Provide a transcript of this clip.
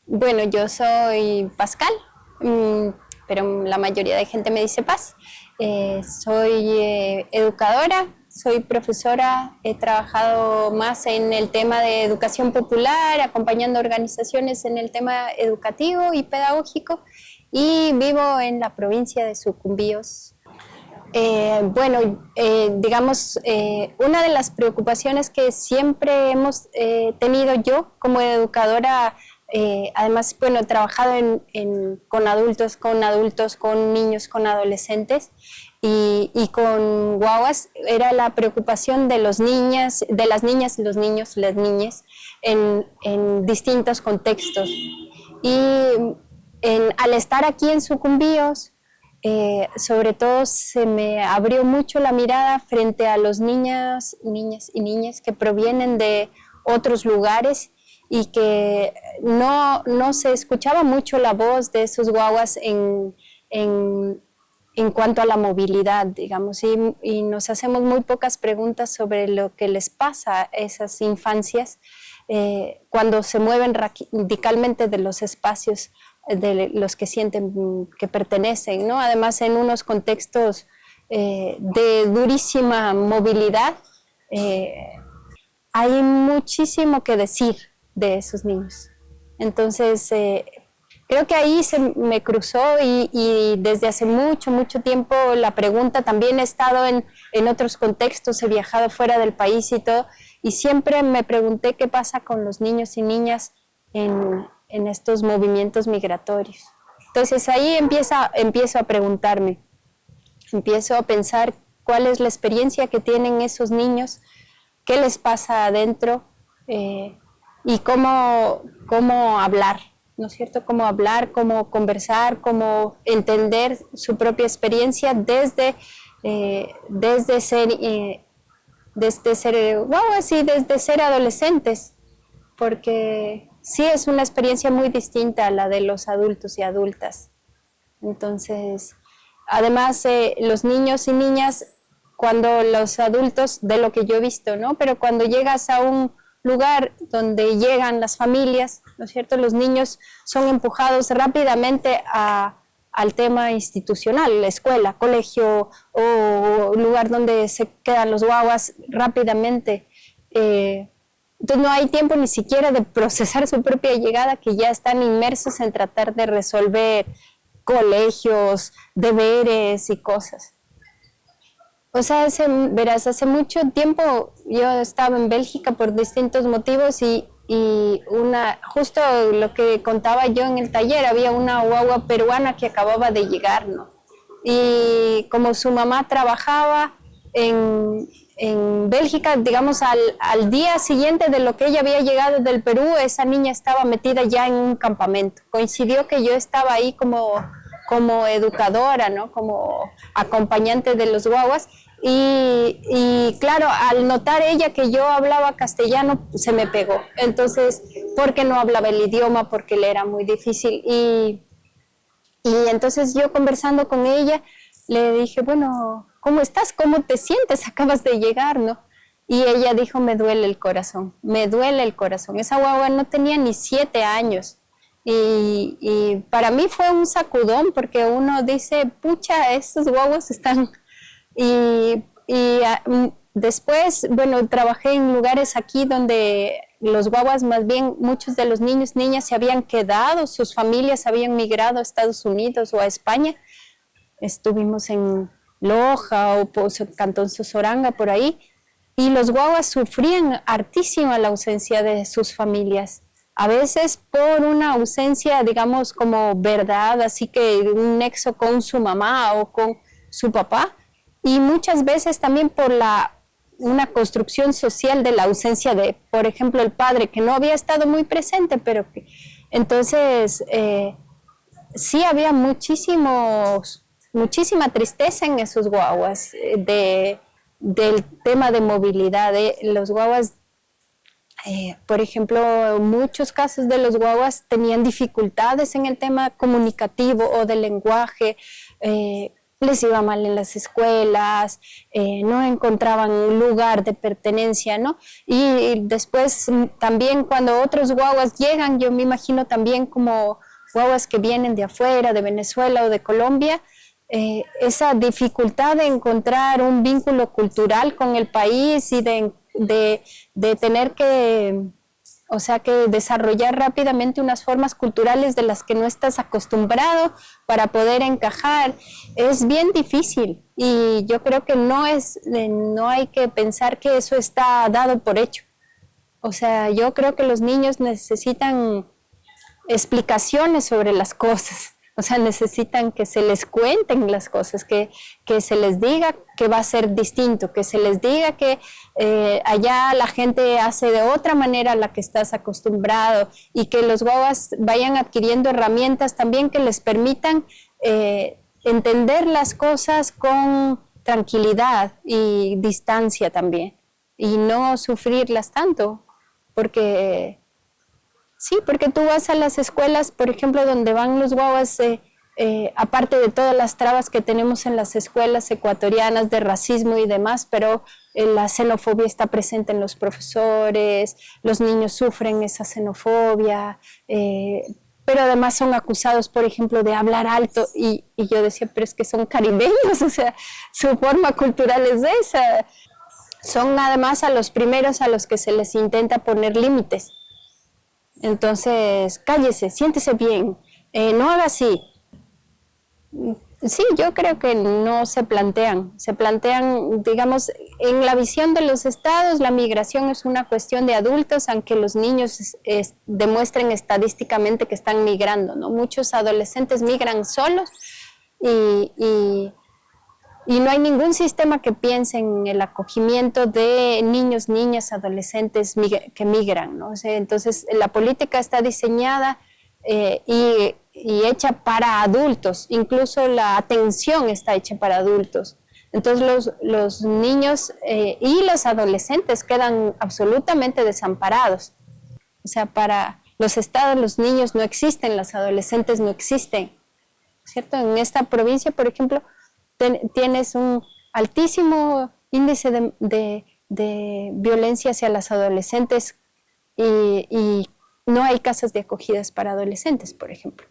Bueno, yo soy Pascal, mm, pero la mayoría de gente me dice Paz. Soy educadora, soy profesora, he trabajado más en el tema de educación popular, acompañando organizaciones en el tema educativo y pedagógico, y vivo en la provincia de Sucumbíos. Digamos, una de las preocupaciones que siempre hemos tenido yo como educadora, además, bueno, he trabajado con adultos, con niños, con adolescentes y con guaguas, era la preocupación de los niñas, de las niñas, los niños, las niñas, en distintos contextos. Y al estar aquí en Sucumbíos, sobre todo se me abrió mucho la mirada frente a los niñas y niñas que provienen de otros lugares y que no se escuchaba mucho la voz de esos guaguas en cuanto a la movilidad, digamos, y nos hacemos muy pocas preguntas sobre lo que les pasa a esas infancias cuando se mueven radicalmente de los espacios de los que sienten que pertenecen, ¿no? Además, en unos contextos de durísima movilidad, eh, hay muchísimo que decir de esos niños. Entonces, creo que ahí se me cruzó y desde hace mucho, mucho tiempo la pregunta, también he estado en otros contextos, he viajado fuera del país y todo, y siempre me pregunté qué pasa con los niños y niñas en estos movimientos migratorios. Entonces ahí empiezo a preguntarme, empiezo a pensar cuál es la experiencia que tienen esos niños, qué les pasa adentro y cómo hablar, ¿no es cierto? Cómo hablar, cómo conversar, cómo entender su propia experiencia desde ser guaguas y desde ser adolescentes, porque sí es una experiencia muy distinta a la de los adultos y adultas. Entonces, además, los niños y niñas, cuando los adultos, de lo que yo he visto, ¿no? Pero cuando llegas a un lugar donde llegan las familias, ¿no es cierto? Los niños son empujados rápidamente al tema institucional, la escuela, colegio o lugar donde se quedan los guaguas rápidamente. Entonces no hay tiempo ni siquiera de procesar su propia llegada, que ya están inmersos en tratar de resolver colegios, deberes y cosas. O sea, verás, hace mucho tiempo yo estaba en Bélgica por distintos motivos y justo lo que contaba yo en el taller, había una guagua peruana que acababa de llegar, ¿no? Y como su mamá trabajaba en Bélgica, digamos, al día siguiente de lo que ella había llegado del Perú, esa niña estaba metida ya en un campamento. Coincidió que yo estaba ahí como educadora, ¿no? Como acompañante de los guaguas. Y claro, al notar ella que yo hablaba castellano, se me pegó. Entonces, porque no hablaba el idioma, porque le era muy difícil. Y entonces yo conversando con ella, le dije, bueno, ¿cómo estás? ¿Cómo te sientes? Acabas de llegar, ¿no? Y ella dijo, me duele el corazón, me duele el corazón. Esa guagua no tenía ni 7 años. Y para mí fue un sacudón porque uno dice, pucha, estos guaguas están... Después, bueno, trabajé en lugares aquí donde los guaguas, más bien muchos de los niños, niñas se habían quedado, sus familias habían migrado a Estados Unidos o a España. Estuvimos en Loja o Cantón Sosoranga, por ahí, y los guaguas sufrían hartísimo la ausencia de sus familias. A veces por una ausencia, digamos, como verdad, así que un nexo con su mamá o con su papá, y muchas veces también por una construcción social de la ausencia de, por ejemplo, el padre, que no había estado muy presente, pero que, entonces sí había muchísima tristeza en esos guaguas del tema de movilidad. Los guaguas, por ejemplo, muchos casos de los guaguas tenían dificultades en el tema comunicativo o del lenguaje. les iba mal en las escuelas, no encontraban lugar de pertenencia, ¿no? Y después también cuando otros guaguas llegan, yo me imagino también como guaguas que vienen de afuera, de Venezuela o de Colombia, esa dificultad de encontrar un vínculo cultural con el país y de tener que, o sea, que desarrollar rápidamente unas formas culturales de las que no estás acostumbrado para poder encajar, es bien difícil. Y yo creo que no hay que pensar que eso está dado por hecho. O sea, yo creo que los niños necesitan explicaciones sobre las cosas. O sea, necesitan que se les cuenten las cosas, que se les diga que va a ser distinto, que se les diga que allá la gente hace de otra manera a la que estás acostumbrado y que los guaguas vayan adquiriendo herramientas también que les permitan entender las cosas con tranquilidad y distancia también y no sufrirlas tanto, porque sí, porque tú vas a las escuelas, por ejemplo, donde van los guaguas, aparte de todas las trabas que tenemos en las escuelas ecuatorianas de racismo y demás, pero la xenofobia está presente en los profesores, los niños sufren esa xenofobia, pero además son acusados, por ejemplo, de hablar alto, y yo decía, pero es que son caribeños, o sea, su forma cultural es esa. Son además a los primeros a los que se les intenta poner límites. Entonces, cállese, siéntese bien, no haga así. Sí, yo creo que no se plantean, digamos, en la visión de los estados, la migración es una cuestión de adultos, aunque los niños demuestren estadísticamente que están migrando, ¿no? Muchos adolescentes migran solos y no hay ningún sistema que piense en el acogimiento de niños, niñas, adolescentes que migran, ¿no? O sea, entonces, la política está diseñada y hecha para adultos, incluso la atención está hecha para adultos. Entonces, los niños y los adolescentes quedan absolutamente desamparados. O sea, para los estados, los niños no existen, los adolescentes no existen, ¿cierto? En esta provincia, por ejemplo, tienes un altísimo índice de violencia hacia las adolescentes y no hay casas de acogidas para adolescentes, por ejemplo.